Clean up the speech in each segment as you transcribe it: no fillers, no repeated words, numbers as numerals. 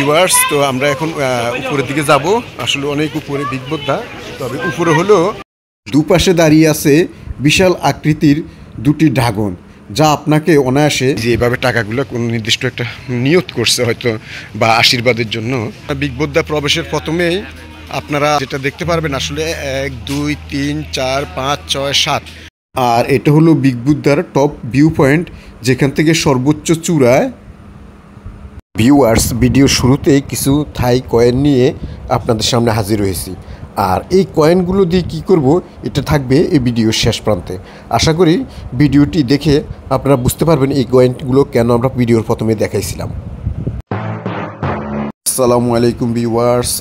Viewers, তো আমরা এখন উপরের দিকে যাব। আসলে অনেক উপরে বিগ বোদ্দা, তবে উপরে হলো দুপাশে দাঁড়িয়ে আছে বিশাল আকৃতির দুটি ড্রাগন, যা আপনাকে অনায়াসে যে এভাবে টাকাগুলো কোনো নির্দিষ্ট একটা নিয়ত করছে হয়তো বা আশীর্বাদের জন্য। বিগ বোদ্দা প্রবেশের প্রথমেই আপনারা যেটা দেখতে পারবেন আসলে 1 2 3 4 5 6 7, আর এটা হলো বিগ বুদ্ধার টপ ভিউ পয়েন্ট, যেখান থেকে সর্বোচ্চ চূড়ায়। ভিউয়ার্স, ভিডিও শুরুতেই কিছু থাই কয়েন নিয়ে আপনাদের সামনে হাজির হয়েছি, আর এই কয়েনগুলো দিয়ে কি করব এটা থাকবে এই ভিডিওর শেষ প্রান্তে। আশা করি ভিডিওটি দেখে আপনারা বুঝতে পারবেন এই কয়েনগুলো কেন আমরা ভিডিওর প্রথমে দেখাইছিলাম। আসসালামু আলাইকুম ভিউয়ার্স,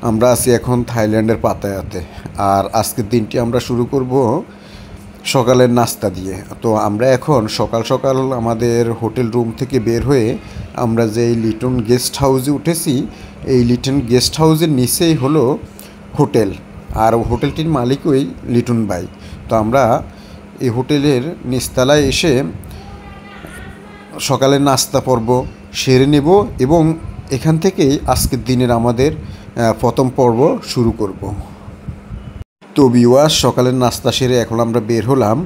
আমরা আছি এখন থাইল্যান্ডের পাতায়াতে, আর আজকের দিনটি আমরা শুরু করব সকালের নাস্তা দিয়ে। তো আমরা এখন সকাল সকাল আমাদের হোটেল রুম থেকে বের হয়ে আমরা যে লিটন গেস্ট হাউসে উঠেছি, এই লিটন গেস্ট হাউসের নিচেই হলো হোটেল, আর হোটেলটির মালিকই লিটন ভাই। তো আমরা এই হোটেলের নিচতলায় এসে সকালের নাস্তা পর্ব সেরে নেব এবং এখান থেকেই আজকের দিনের আমাদের প্রথম পর্ব শুরু করব। তো ভিউয়ার্স, সকালের নাস্তা সেরে এখন আমরা বের হলাম,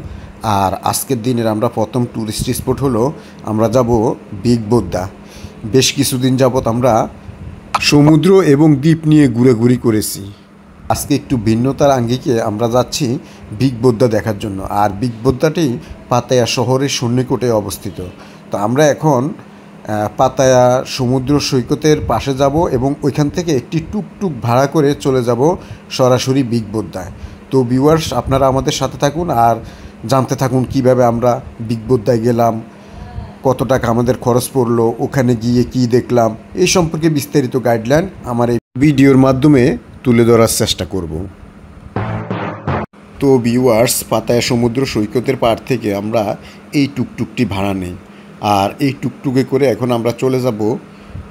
আর আজকের দিনের আমরা প্রথম ট্যুরিস্ট স্পট হলো আমরা যাব বিগ বোদ্দা। বেশ কিছুদিন যাবৎ আমরা সমুদ্র এবং দ্বীপ নিয়ে ঘুরেঘুরি করেছি, আজকে একটু ভিন্নতার আঙ্গিকে আমরা যাচ্ছি বিগ বোদ্দা দেখার জন্য। আর বিগ বোদ্দাটি পাতায়া শহরের সন্নিকটে অবস্থিত। তো আমরা এখন পাতায়া সমুদ্র সৈকতের পাশে যাব এবং ওইখান থেকে একটি টুকটুক ভাড়া করে চলে যাব সরাসরি বিগ বোদ্দায়। তো ভিউয়ার্স, আপনারা আমাদের সাথে থাকুন আর জানতে থাকুন কিভাবে আমরা বিগ বোদ্দায় গেলাম, কত টাকা আমাদের খরচ পড়লো, ওখানে গিয়ে কি দেখলাম, এই সম্পর্কে বিস্তারিত গাইডলাইন আমার এই ভিডিওর মাধ্যমে তুলে ধরার চেষ্টা করব। তো ভিউয়ার্স, পাতায়া সমুদ্র সৈকতের পাড় থেকে আমরা এই টুকটুকটি ভাড়া নেই, আর এই টুকটুকে করে এখন আমরা চলে যাব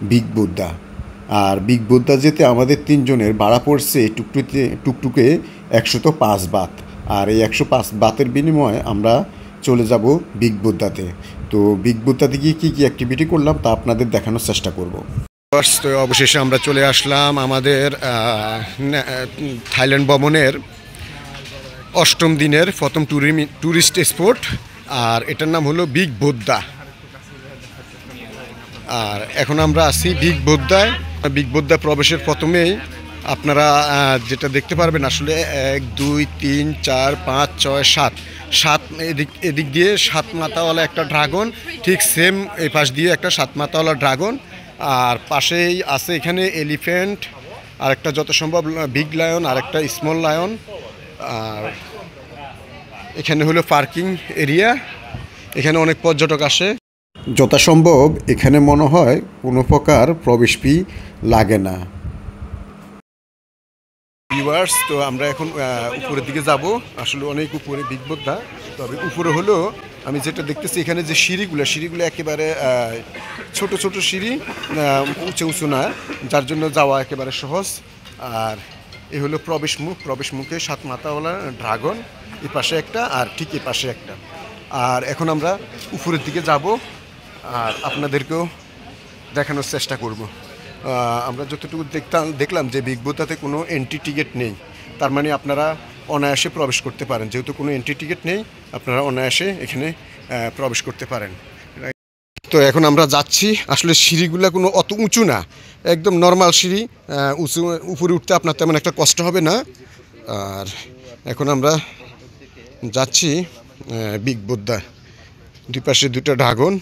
বিগ বোদ্দা। আর বিগ বোদ্দা যেতে আমাদের তিনজনের ভাড়া পড়ছে এই টুকটুকে 105 বাত, আর এই 105 বাতের বিনিময়ে আমরা চলে যাব বিগ বোদ্দাতে। তো বিগ বোদ্দাতে গিয়ে কী কী অ্যাক্টিভিটি করলাম তা আপনাদের দেখানোর চেষ্টা করব। তো অবশেষে আমরা চলে আসলাম আমাদের থাইল্যান্ড ভ্রমণের 8ম দিনের প্রথম ট্যুরিস্ট স্পট, আর এটার নাম হলো বিগ বোদ্দা। আর এখন আমরা আছি বিগ বোদ্দায়। বিগ বোদ্দা প্রবেশের প্রথমেই আপনারা যেটা দেখতে পারবেন আসলে 1 2 3 4 5 6 7 এদিক দিয়ে 7 মাথাওয়ালা একটা ড্রাগন, ঠিক সেম এই পাশ দিয়ে একটা 7 মাথাওয়ালা ড্রাগন, আর পাশেই আছে এখানে এলিফ্যান্ট, আর একটা যত সম্ভব বিগ লায়ন, আর একটা স্মল লায়ন। আর এখানে হলো পার্কিং এরিয়া, এখানে অনেক পর্যটক আসে। যথাসম্ভব এখানে মনে হয় কোনো প্রকার প্রবেশ ফি লাগে না। ভিউয়ার্স, তো আমরা এখন উপরের দিকে যাব। আসলে অনেক উপরে বিগ বোদ্দা, তবে উপরে হলো আমি যেটা দেখতেছি এখানে যে সিঁড়িগুলো একেবারে ছোট ছোট সিঁড়ি, উঁচু না, যার জন্য যাওয়া একেবারে সহজ। আর এ হলো প্রবেশ মুখে 7 মাথাওয়ালা ড্রাগন, এই পাশে একটা আর ঠিক এই পাশে একটা। আর এখন আমরা উপরের দিকে যাব আর আপনাদেরকেও দেখানোর চেষ্টা করব। আমরা যতটুকু দেখলাম যে বিগ বোদ্দাতে কোনো এন্ট্রি টিকিট নেই, তার মানে আপনারা অনায়াসে প্রবেশ করতে পারেন। যেহেতু কোনো এন্ট্রি টিকিট নেই, আপনারা অনায়াসে এখানে প্রবেশ করতে পারেন। তো এখন আমরা যাচ্ছি, আসলে সিঁড়িগুলো কোনো অত উঁচু না, একদম নর্মাল সিঁড়ি, উপরে উঠতে আপনার তেমন একটা কষ্ট হবে না। আর এখন আমরা যাচ্ছি বিগ বোদ্দা, দুই পাশে 2টা ড্রাগন।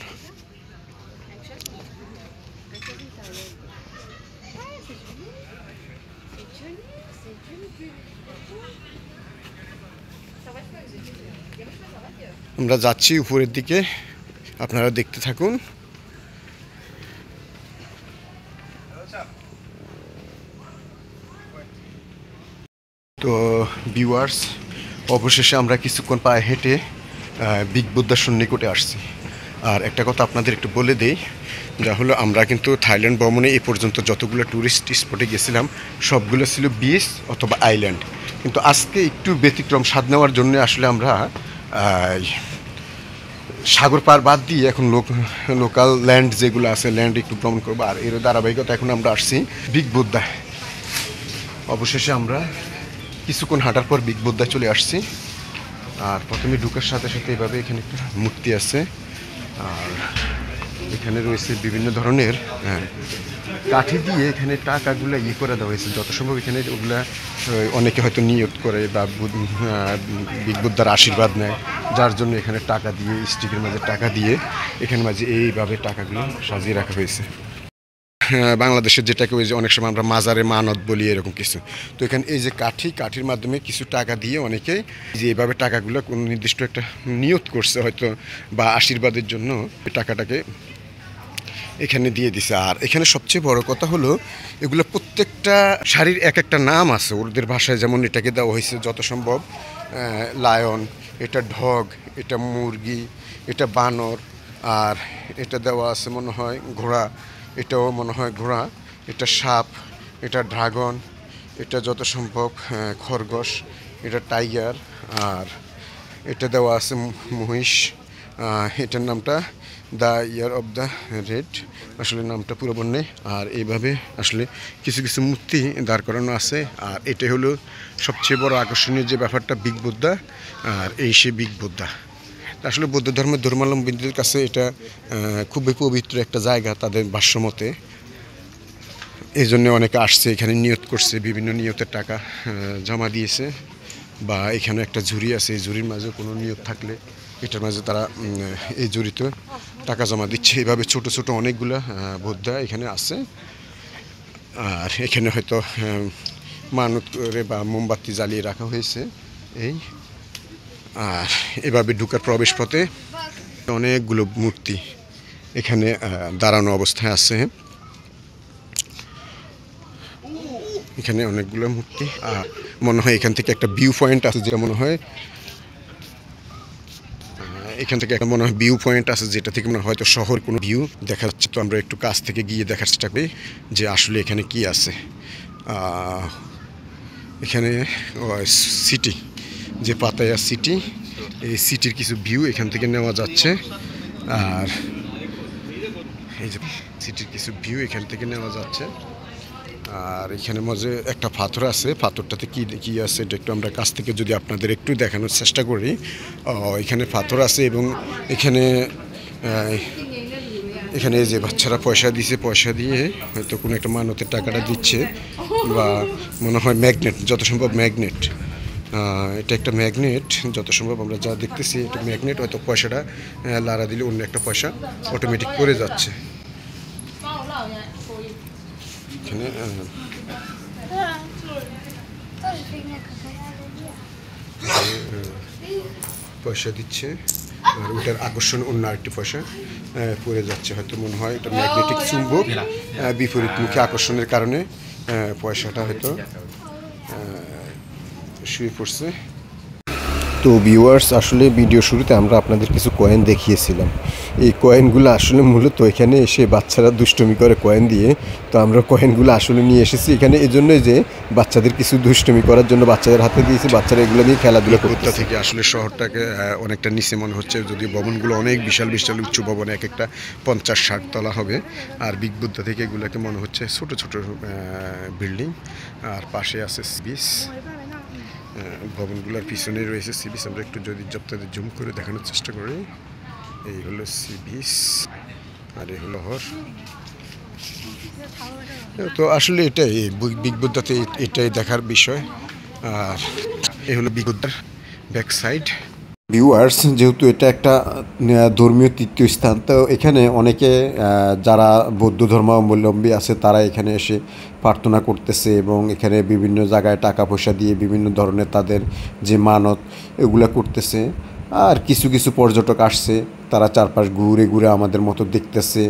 আমরা যাচ্ছি উপরের দিকে, আপনারা দেখতে থাকুন। তো ভিউয়ার্স, অবশেষে আমরা কিছুক্ষণ পায়ে হেঁটে বিগ বোদ্দার সন্নিকটে আসছি। আর একটা কথা আপনাদের একটু বলে দেই, যা হলো আমরা কিন্তু থাইল্যান্ড ভ্রমণে এ পর্যন্ত যতগুলো ট্যুরিস্ট স্পটে গেছিলাম সবগুলো ছিল বিচ অথবা আইল্যান্ড, কিন্তু আজকে একটু ব্যতিক্রম স্বাদ নেওয়ার জন্য আসলে আমরা সাগর পার বাদ দিয়ে এখন লোকাল ল্যান্ড যেগুলো আছে ল্যান্ড একটু ভ্রমণ করবো। আর এর ধারাবাহিকতা এখন আমরা আসছি বিগ বুদ্ধা। অবশেষে আমরা কিছুক্ষণ হাঁটার পর বিগ বুদ্ধা চলে আসছি। আর প্রথমে ঢুকার সাথে সাথে এভাবে এখানে একটা মূর্তি আছে। আর এখানে রয়েছে বিভিন্ন ধরনের কাঠি দিয়ে এখানে টাকাগুলো করে দেওয়া হয়েছে। যত সম্ভব এখানে ওগুলা অনেকে হয়তো নিয়ত করে বা বিগ বুদ্ধার আশীর্বাদ নেয়, যার জন্য এখানে টাকা দিয়ে স্টিকের মাঝে টাকা দিয়ে এখানে মাঝে এইভাবে টাকাগুলো সাজিয়ে রাখা হয়েছে। বাংলাদেশের যেটাকে ওই যে অনেক সময় আমরা মাজারে মানত বলি এরকম কিছু। তো এখানে এই যে কাঠির মাধ্যমে কিছু টাকা দিয়ে অনেকে যে এইভাবে টাকাগুলো কোনো নির্দিষ্ট একটা নিয়ত করছে হয়তো বা আশীর্বাদের জন্য টাকাটাকে এখানে দিয়ে দিছে। আর এখানে সবচেয়ে বড় কথা হলো এগুলো প্রত্যেকটা শাড়ির এক একটা নাম আছে ওদের ভাষায়। যেমন এটাকে দেওয়া হয়েছে যত সম্ভব লায়ন, এটা ঢগ, এটা মুরগি, এটা বানর, আর এটা দেওয়া আছে মনে হয় ঘোড়া, এটাও মনে হয় ঘোড়া, এটা সাপ, এটা ড্রাগন, এটা যত সম্ভব খরগোশ, এটা টাইগার, আর এটা দেওয়া আছে মহিষ। এটার নামটা the year of the red, আসলে নামটা পুরো নেই। আর এইভাবে আসলে কিছু কিছু মূর্তি দাঁড় করানো আছে। আর এটাই হলো সবচেয়ে বড় আকর্ষণীয় যে ব্যাপারটা বিগ বুদ্ধা। আর এই সে বিগ বুদ্ধা আসলে বৌদ্ধ ধর্মের ধর্মাবলম্বীদের কাছে এটা খুবই পবিত্র একটা জায়গা তাদের ভাষ্যমতে। এই জন্য অনেকে আসছে এখানে নিয়ত করছে, বিভিন্ন নিয়তের টাকা জমা দিয়েছে। বা এখানে একটা ঝুড়ি আছে, এই ঝুড়ির মাঝে কোনো নিয়ত থাকলে এটার মাঝে তারা এই ঝুড়িতে টাকা জমা দিচ্ছে। এইভাবে ছোট ছোট অনেকগুলো বুদ্ধা এখানে আছে। আর এখানে হয়তো মানত করে বা মোমবাতি জ্বালিয়ে রাখা হয়েছে এই। আর এভাবে ঢুকার প্রবেশ পথে অনেকগুলো মূর্তি এখানে দাঁড়ানো অবস্থায় আছে। এখানে অনেকগুলো মূর্তি। আর মনে হয় এখান থেকে একটা ভিউ পয়েন্ট আছে, যেটা মনে হয় এখান থেকে একটা মনে হয় ভিউ পয়েন্ট আছে, যেটা থেকে মনে হয় হয়তো শহর কোনো ভিউ দেখা যাচ্ছে। তো আমরা একটু কাছ থেকে গিয়ে দেখার চেষ্টা করি যে আসলে এখানে কি আছে। এখানে সিটি, যে পাতায়া সিটি, এই সিটির কিছু ভিউ এখান থেকে নেওয়া যাচ্ছে। আর এই যে সিটির কিছু ভিউ এখান থেকে নেওয়া যাচ্ছে। আর এখানে মাঝে একটা পাথর আছে, পাথরটাতে কি কি আছে এটা একটু আমরা কাছ থেকে যদি আপনাদের একটু দেখানোর চেষ্টা করি। এখানে পাথর আছে এবং এখানে এখানে যে বাচ্চারা পয়সা দিছে, পয়সা দিয়ে হয়তো কোনো একটা মানতের টাকাটা দিচ্ছে। বা মনে হয় ম্যাগনেট, যত সম্ভব ম্যাগনেট, এটা একটা ম্যাগনেট যত সম্ভব আমরা যা দেখতেছি এটা ম্যাগনেট। হয়তো পয়সাটা লাড়া দিলে অন্য একটা পয়সা অটোমেটিক করে যাচ্ছে। এখানে পয়সা দিচ্ছে আর ওটার আকর্ষণ অন্য আরেকটি পয়সা পড়ে যাচ্ছে। হয়তো মনে হয় এটা ম্যাগনেটিক চুম্বক বিপরীতমুখী আকর্ষণের কারণে পয়সাটা হয়তো শুয়ে পড়ছে। তো ভিউয়ার্স, আসলে ভিডিও শুরুতে আমরা আপনাদের কিছু কয়েন দেখিয়েছিলাম। এই কয়েনগুলো আসলে মূলত এখানে এসে বাচ্চারা দুষ্টুমি করে কয়েন দিয়ে। তো আমরা কয়েনগুলো আসলে নিয়ে এসেছি এখানে এজন্যই যে বাচ্চাদের কিছু দুষ্টুমি করার জন্য বাচ্চাদের হাতে দিয়েছি, বাচ্চারা এগুলো নিয়ে খেলাধুলা করতে থেকে। আসলে শহরটাকে অনেকটা নিচে মনে হচ্ছে, যদি ভবনগুলো অনেক বিশাল বিশাল উচ্চ ভবন, এক একটা 50-60 তলা হবে। আর বিগ বুদ্ধা থেকে এগুলোকে মনে হচ্ছে ছোট ছোট বিল্ডিং। আর পাশে আছে বিচ, ভবনগুলোর পিছনে রয়েছে সি বিচ। আমরা একটু যদি আপনাদের জুম করে দেখানোর চেষ্টা করি, এই হলো সি বিচ আর এই হলো হর। তো আসলে এটাই বিগ বুদ্ধাতে এটাই দেখার বিষয়। আর এই হলো বিগ বুদ্ধার ব্যাক সাইড। ভিউয়ার্স, যেহেতু এটা একটা ধর্মীয় তীর্থস্থান, তো এখানে অনেকে যারা বৌদ্ধ ধর্মাবলম্বী আছে তারা এখানে এসে প্রার্থনা করতেছে এবং এখানে বিভিন্ন জায়গায় টাকা পয়সা দিয়ে বিভিন্ন ধরনের তাদের যে মানত এগুলো করতেছে। আর কিছু কিছু পর্যটক আসছে, তারা চারপাশ ঘুরে ঘুরে আমাদের মতো দেখতেছে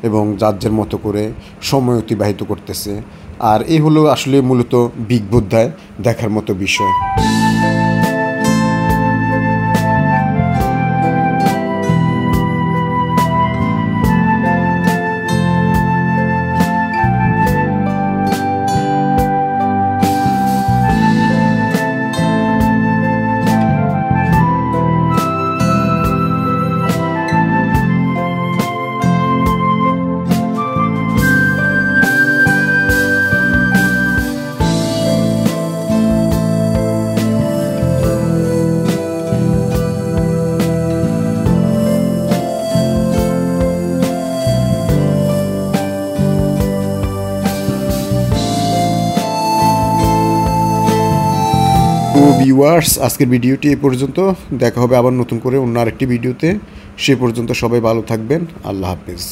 এবং যার মতো করে সময় অতিবাহিত করতেছে। আর এই হলো আসলে মূলত বিগ বুদ্ধায় দেখার মতো বিষয়। ভিউয়ার্স, আজকের ভিডিওটি এই পর্যন্ত। দেখা হবে আবার নতুন করে অন্য আরেকটি ভিডিওতে। সে পর্যন্ত সবাই ভালো থাকবেন। আল্লাহ হাফেজ।